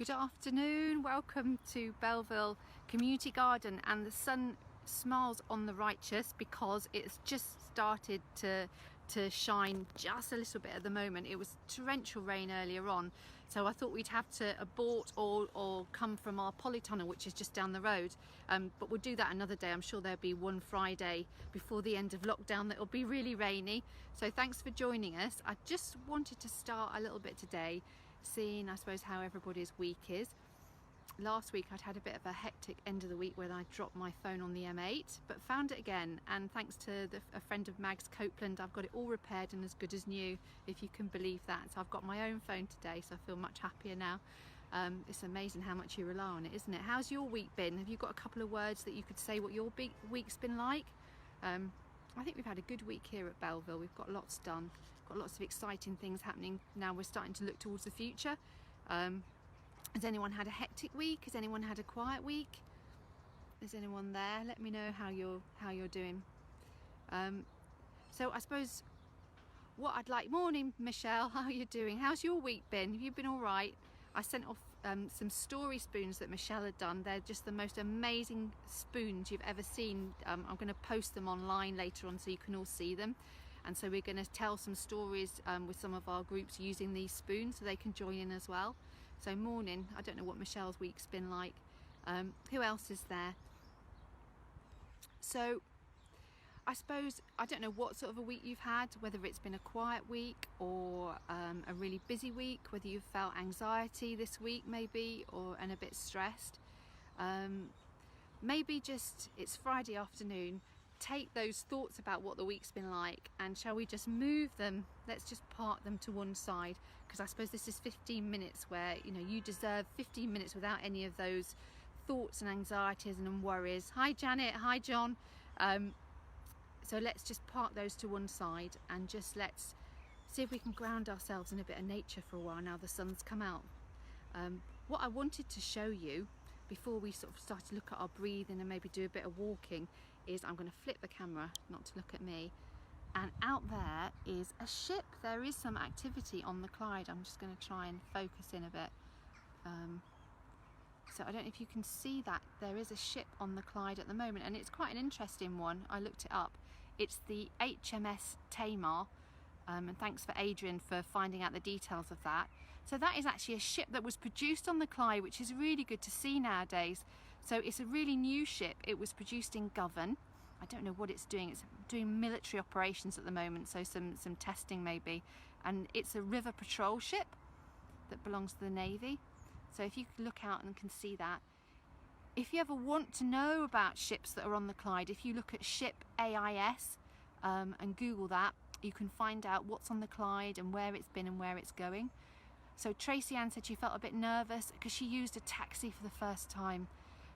Good afternoon, welcome to Belville Community Garden, and the sun smiles on the righteous because it's just started to shine just a little bit at the moment. It was torrential rain earlier on, so I thought we'd have to abort or come from our polytunnel, which is just down the road, but we'll do that another day. I'm sure there'll be one Friday before the end of lockdown that will be really rainy. So thanks for joining us. I just wanted to start a little bit today seeing, I suppose, how everybody's week is. Last week I'd had a bit of a hectic end of the week when I dropped my phone on the M8, but found it again, and thanks to a friend of Mag's, Copeland, I've got it all repaired and as good as new, if you can believe that. So I've got my own phone today, so I feel much happier now. It's amazing how much you rely on it, isn't it? How's your week been? Have you got a couple of words that you could say what your week's been like? I think we've had a good week here at Belville. We've got lots done, got lots of exciting things happening. Now we're starting to look towards the future. Has anyone had a hectic week? Has anyone had a quiet week? Is anyone there? Let me know how you're doing. So I suppose what I'd like, morning Michelle, how are you doing? How's your week been? Have you been all right? I sent off some story spoons that Michelle had done. They're just the most amazing spoons you've ever seen. I'm going to post them online later on so you can all see them. And so we're going to tell some stories with some of our groups using these spoons so they can join in as well. So morning, I don't know what Michelle's week's been like. Who else is there? So I suppose, I don't know what sort of a week you've had, whether it's been a quiet week or a really busy week, whether you've felt anxiety this week maybe, and a bit stressed. Maybe just, it's Friday afternoon, take those thoughts about what the week's been like and shall we just move them, let's just park them to one side, because I suppose this is 15 minutes where, you know, you deserve 15 minutes without any of those thoughts and anxieties and worries. Hi Janet, hi John. So let's just park those to one side and just let's see if we can ground ourselves in a bit of nature for a while now the sun's come out. What I wanted to show you before we sort of start to look at our breathing and maybe do a bit of walking is, I'm going to flip the camera not to look at me, and out there is a ship. There is some activity on the Clyde. I'm just going to try and focus in a bit. So I don't know if you can see that there is a ship on the Clyde at the moment, and it's quite an interesting one. I looked it up. It's the HMS Tamar, and thanks for Adrian for finding out the details of that. So that is actually a ship that was produced on the Clyde, which is really good to see nowadays. So it's a really new ship. It was produced in Govan. I don't know what it's doing. It's doing military operations at the moment, so some testing maybe. And it's a river patrol ship that belongs to the Navy. So if you could look out and can see that. If you ever want to know about ships that are on the Clyde, if you look at ship AIS and Google that, you can find out what's on the Clyde and where it's been and where it's going. So Tracy Ann said she felt a bit nervous because she used a taxi for the first time.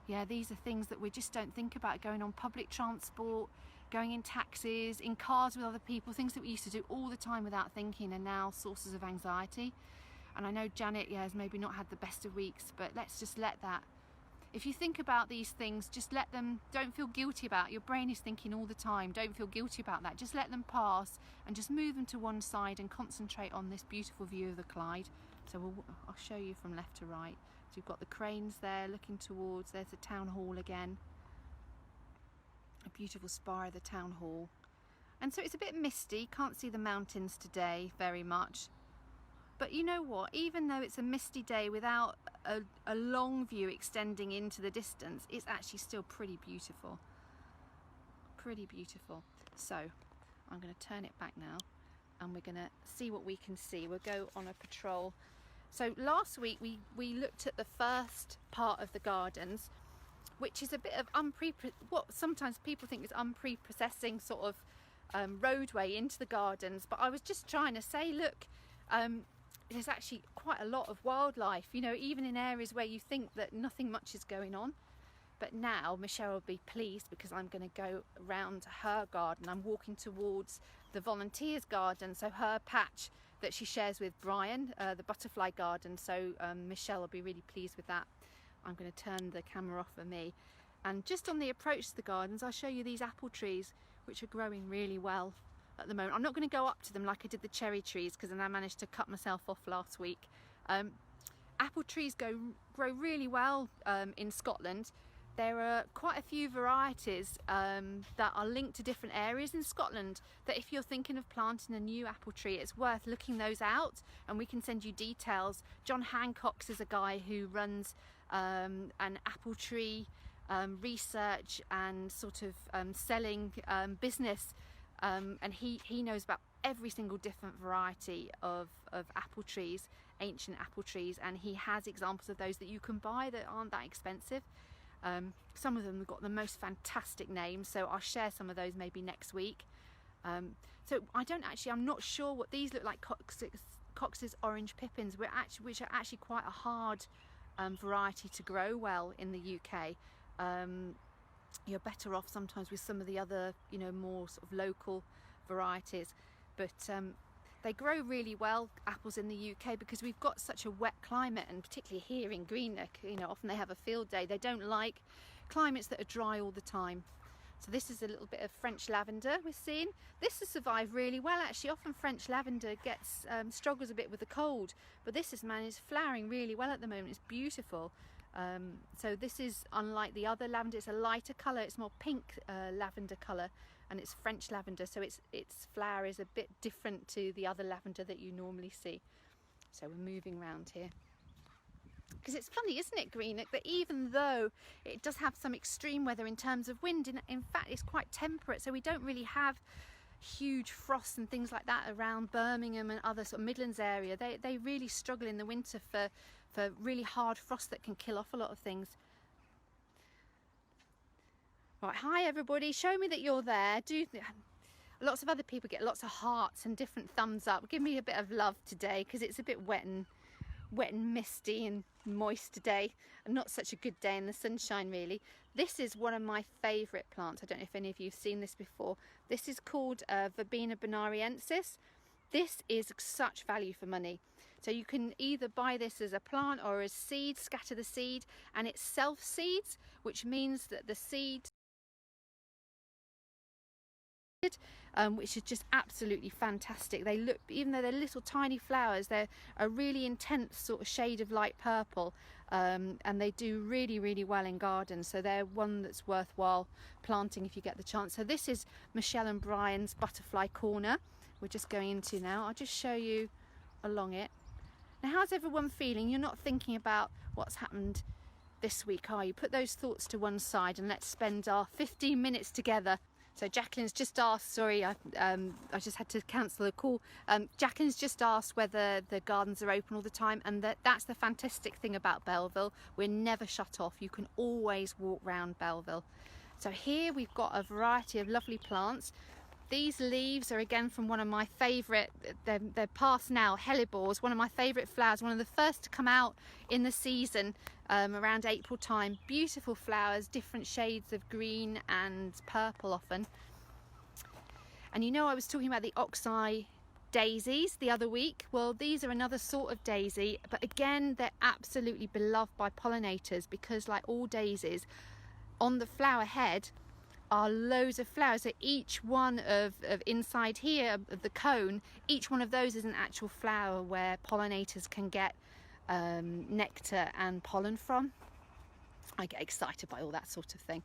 Yeah, these are things that we just don't think about, going on public transport, going in taxis, in cars with other people, things that we used to do all the time without thinking are now sources of anxiety. And I know Janet, yeah, has maybe not had the best of weeks, but let's just let that. If you think about these things, just let them, don't feel guilty about it. Your brain is thinking all the time, don't feel guilty about that. Just let them pass and just move them to one side and concentrate on this beautiful view of the Clyde. So I'll show you from left to right. So you've got the cranes there looking towards, there's the town hall again. A beautiful spire of the town hall. And so it's a bit misty, can't see the mountains today very much. But you know what, even though it's a misty day without a long view extending into the distance, it's actually still pretty beautiful. Pretty beautiful. So I'm going to turn it back now and we're going to see what we can see. We'll go on a patrol. So last week we looked at the first part of the gardens, which is a bit of what sometimes people think is unprepossessing sort of roadway into the gardens. But I was just trying to say, look, there's actually quite a lot of wildlife, you know, even in areas where you think that nothing much is going on. But now Michelle will be pleased because I'm going to go around her garden. I'm walking towards the volunteers garden, so her patch that she shares with Brian, the butterfly garden. So Michelle will be really pleased with that. I'm going to turn the camera off for me. And just on the approach to the gardens, I'll show you these apple trees, which are growing really well at the moment. I'm not going to go up to them like I did the cherry trees because then I managed to cut myself off last week. Apple trees grow really well in Scotland. There are quite a few varieties that are linked to different areas in Scotland, that if you're thinking of planting a new apple tree, it's worth looking those out, and we can send you details. John Hancock's is a guy who runs an apple tree research and sort of selling business, and he knows about every single different variety of apple trees, ancient apple trees, and he has examples of those that you can buy that aren't that expensive. Some of them have got the most fantastic names, so I'll share some of those maybe next week. So I'm not sure what these look like. Cox's orange pippins, which are actually quite a hard variety to grow well in the UK. You're better off sometimes with some of the other, more sort of local varieties, but they grow really well, apples in the UK, because we've got such a wet climate, and particularly here in Greenock, often they have a field day. They don't like climates that are dry all the time. So this is a little bit of French lavender we're seeing. This has survived really well, actually. Often French lavender struggles a bit with the cold, but this is flowering really well at the moment. It's beautiful. So this is unlike the other lavender. It's a lighter colour. It's more pink lavender colour, and it's French lavender, so its flower is a bit different to the other lavender that you normally see. So we're moving around here, because it's funny, isn't it, Greenock, that even though it does have some extreme weather in terms of wind, in fact it's quite temperate, so we don't really have huge frosts and things like that around Birmingham and other sort of Midlands area. They really struggle in the winter for really hard frost that can kill off a lot of things. Right, hi everybody, show me that you're there. Lots of other people get lots of hearts and different thumbs up. Give me a bit of love today, because it's a bit wet and misty and moist today, and not such a good day in the sunshine really. This is one of my favourite plants. I don't know if any of you have seen this before. This is called Verbena Bonariensis. This is such value for money. So you can either buy this as a plant or as seed, scatter the seed, and it self-seeds, which means that the seed, which is just absolutely fantastic. They look, even though they're little tiny flowers, they're a really intense sort of shade of light purple, and they do really, really well in gardens. So they're one that's worthwhile planting if you get the chance. So this is Michelle and Brian's butterfly corner we're just going into now. I'll just show you along it. Now, how's everyone feeling? You're not thinking about what's happened this week, are you? Put those thoughts to one side and let's spend our 15 minutes together. So Jacqueline's just asked, sorry, I just had to cancel a call. Jacqueline's just asked whether the gardens are open all the time, and that's the fantastic thing about Belville. We're never shut off. You can always walk round Belville. So here we've got a variety of lovely plants. These leaves are again from one of my favourite, they're past now, Hellebores, one of my favourite flowers, one of the first to come out in the season around April time. Beautiful flowers, different shades of green and purple often. And I was talking about the oxeye daisies the other week. Well, these are another sort of daisy, but again they're absolutely beloved by pollinators, because like all daisies, on the flower head are loads of flowers. So each one of inside here of the cone, each one of those is an actual flower where pollinators can get nectar and pollen from. I get excited by all that sort of thing.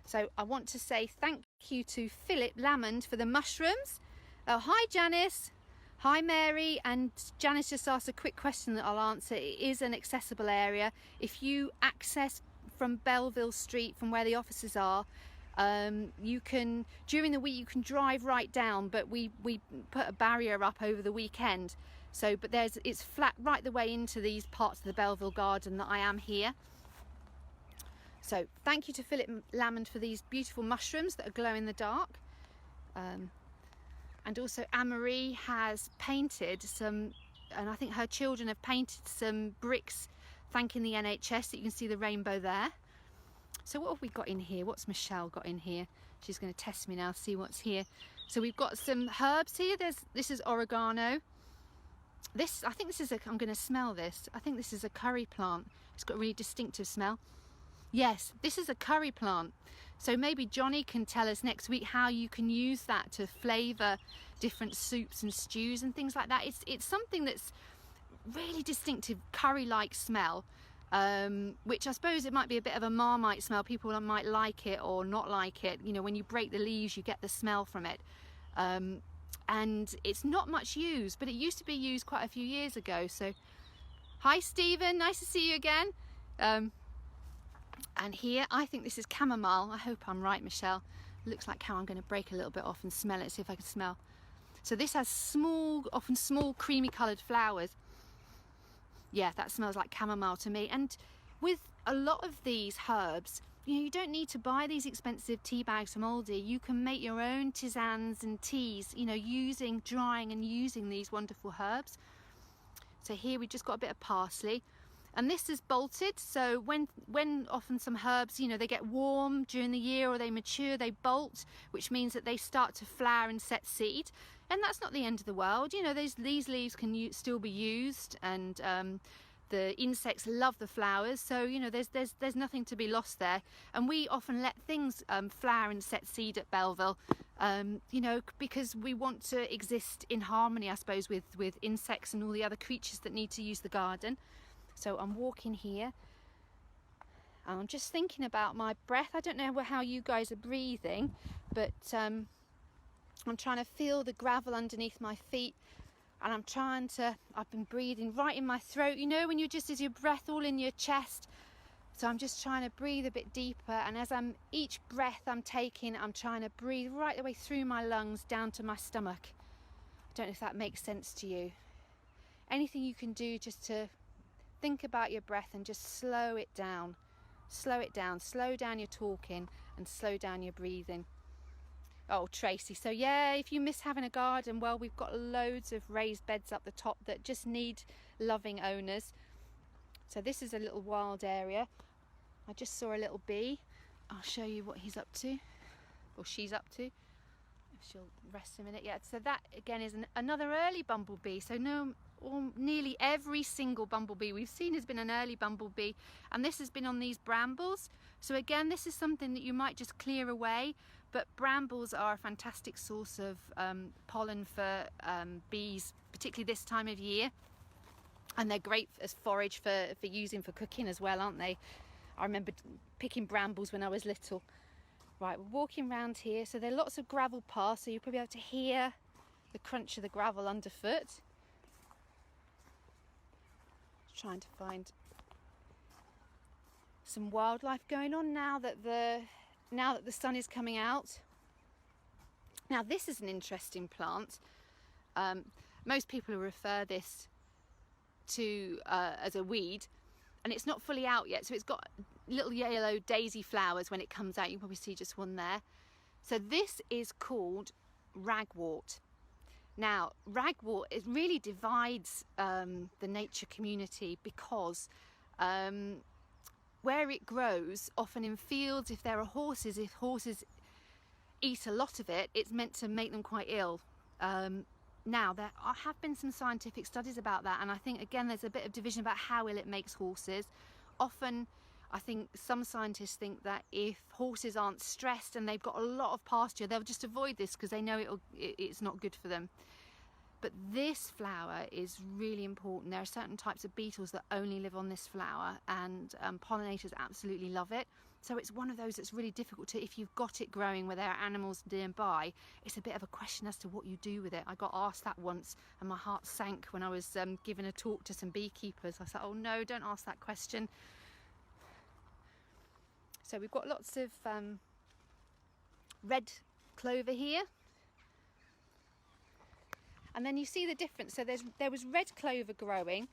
So I want to say thank you to Philip Lamond for the mushrooms. Oh, hi Janice, hi Mary, and Janice just asked a quick question that I'll answer. It is an accessible area. If you access from Belville Street, from where the offices are, you can, during the week you can drive right down, but we put a barrier up over the weekend, so but it's flat right the way into these parts of the Belville Garden that I am here. So thank you to Philip Lamond for these beautiful mushrooms that are glow in the dark, and also Anne-Marie has painted some, and I think her children have painted some bricks thanking the NHS, so you can see the rainbow there. So what have we got in here? What's Michelle got in here? She's going to test me now, see what's here. So we've got some herbs here. This is oregano. I think this is I'm going to smell this. I think this is a curry plant. It's got a really distinctive smell. Yes, this is a curry plant. So maybe Johnny can tell us next week how you can use that to flavour different soups and stews and things like that. It's something that's really distinctive curry-like smell, which I suppose it might be a bit of a Marmite smell. People might like it or not like it. You know, when you break the leaves, you get the smell from it. And it's not much used, but it used to be used quite a few years ago. So, hi Stephen, nice to see you again. And here, I think this is chamomile. I hope I'm right, Michelle. Looks like how I'm going to break a little bit off and smell it, see if I can smell. So this has small, often small creamy coloured flowers. Yeah, that smells like chamomile to me. And with a lot of these herbs, you know, you don't need to buy these expensive tea bags from Aldi. You can make your own tisanes and teas, you know, drying and using these wonderful herbs. So here we just got a bit of parsley. And this is bolted, so when often some herbs, you know, they get warm during the year or they mature, they bolt, which means that they start to flower and set seed. And that's not the end of the world. You know, these leaves can still be used, and the insects love the flowers, so you know there's nothing to be lost there. And we often let things flower and set seed at Belville, you know, because we want to exist in harmony, I suppose, with insects and all the other creatures that need to use the garden. So I'm walking here. I'm just thinking about my breath. I don't know how you guys are breathing, but I'm trying to feel the gravel underneath my feet, and I've been breathing right in my throat, you know, when you're just, as your breath all in your chest. So I'm just trying to breathe a bit deeper, and each breath I'm taking, I'm trying to breathe right the way through my lungs down to my stomach. I don't know if that makes sense to you. Anything you can do just to think about your breath and just slow it down, slow down your talking and slow down your breathing. Oh, Tracy, so yeah, if you miss having a garden, well, we've got loads of raised beds up the top that just need loving owners. So this is a little wild area. I just saw a little bee. I'll show you what he's up to, or she's up to. She'll rest a minute. Yeah, so that again is another early bumblebee. So nearly every single bumblebee we've seen has been an early bumblebee, and this has been on these brambles. So again, this is something that you might just clear away, but brambles are a fantastic source of pollen for bees, particularly this time of year, and they're great as forage for using for cooking as well, aren't they? I remember picking brambles when I was little. Right, we're walking around here, so there are lots of gravel paths, so you'll probably be able to hear the crunch of the gravel underfoot. Trying to find some wildlife going on now that the sun is coming out. Now this is an interesting plant. Most people refer this to as a weed, and it's not fully out yet, so it's got little yellow daisy flowers when it comes out. You can probably see just one there. So this is called Ragwort. Now, Ragwort, it really divides the nature community, because where it grows, often in fields, if there are horses, if horses eat a lot of it, it's meant to make them quite ill. Now, there have been some scientific studies about that, and I think, again, there's a bit of division about how ill it makes horses. Often, I think some scientists think that if horses aren't stressed and they've got a lot of pasture, they'll just avoid this because they know it's not good for them. But this flower is really important. There are certain types of beetles that only live on this flower, and pollinators absolutely love it. So it's one of those that's really difficult to, if you've got it growing where there are animals nearby, it's a bit of a question as to what you do with it. I got asked that once and my heart sank when I was giving a talk to some beekeepers. I said, oh no, don't ask that question. So we've got lots of red clover here. And then you see the difference. So there was red clover growing,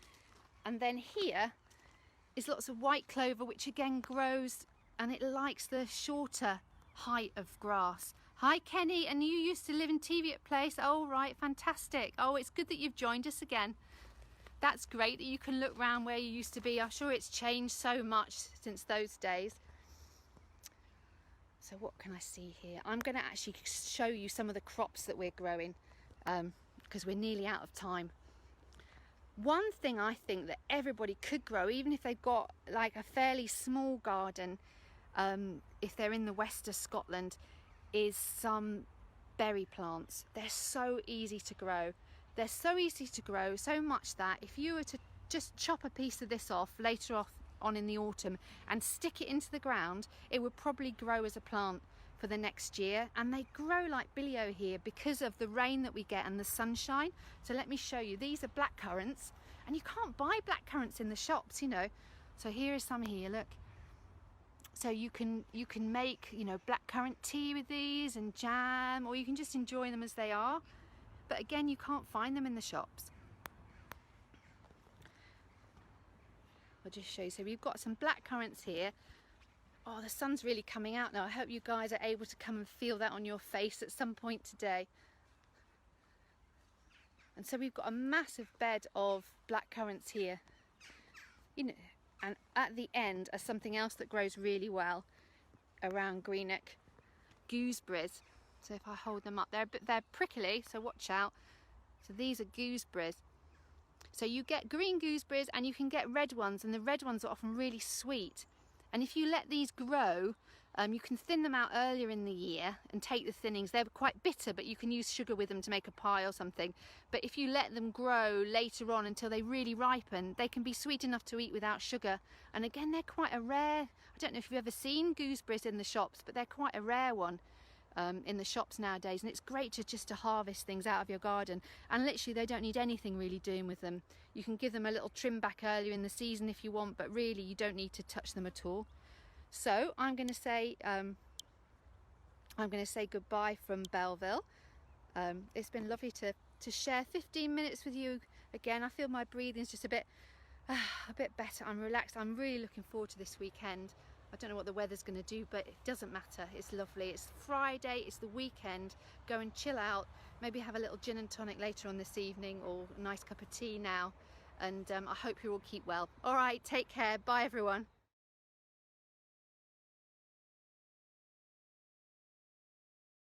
and then here is lots of white clover, which again grows, and it likes the shorter height of grass. Hi Kenny, and you used to live in Teviot Place. Oh right, fantastic. Oh, it's good that you've joined us again. That's great that you can look round where you used to be. I'm sure it's changed so much since those days. So what can I see here? I'm going to actually show you some of the crops that we're growing, because we're nearly out of time. One thing I think that everybody could grow, even if they've got like a fairly small garden, if they're in the west of Scotland, is some berry plants. They're so easy to grow. They're so easy to grow, so much that if you were to just chop a piece of this off later on in the autumn and stick it into the ground, it would probably grow as a plant for the next year. And they grow like bilio here because of the rain that we get and the sunshine. So let me show you. These are black currants, and you can't buy black currants in the shops, you know. So here is some here, look. So you can make, you know, black currant tea with these and jam, or you can just enjoy them as they are. But again, you can't find them in the shops. I'll just show you. So we've got some black currants here. Oh, the sun's really coming out now. I hope you guys are able to come and feel that on your face at some point today. And so we've got a massive bed of black currants here. You know, and at the end are something else that grows really well around Greenock, gooseberries. So if I hold them up, they're prickly, so watch out. So these are gooseberries. So you get green gooseberries and you can get red ones, and the red ones are often really sweet. And if you let these grow, you can thin them out earlier in the year and take the thinnings. They're quite bitter, but you can use sugar with them to make a pie or something. But if you let them grow later on until they really ripen, they can be sweet enough to eat without sugar. And again, they're quite a rare, I don't know if you've ever seen gooseberries in the shops, but they're quite a rare one in the shops nowadays. And it's great to harvest things out of your garden. And literally, they don't need anything really doing with them. You can give them a little trim back earlier in the season if you want, but really you don't need to touch them at all. So I'm going to say goodbye from Belville. It's been lovely to share 15 minutes with you again. I feel my breathing's just a bit better. I'm relaxed. I'm really looking forward to this weekend. I don't know what the weather's going to do, but it doesn't matter. It's lovely. It's Friday. It's the weekend. Go and chill out. Maybe have a little gin and tonic later on this evening, or a nice cup of tea now. And I hope you all keep well. All right, take care. Bye, everyone.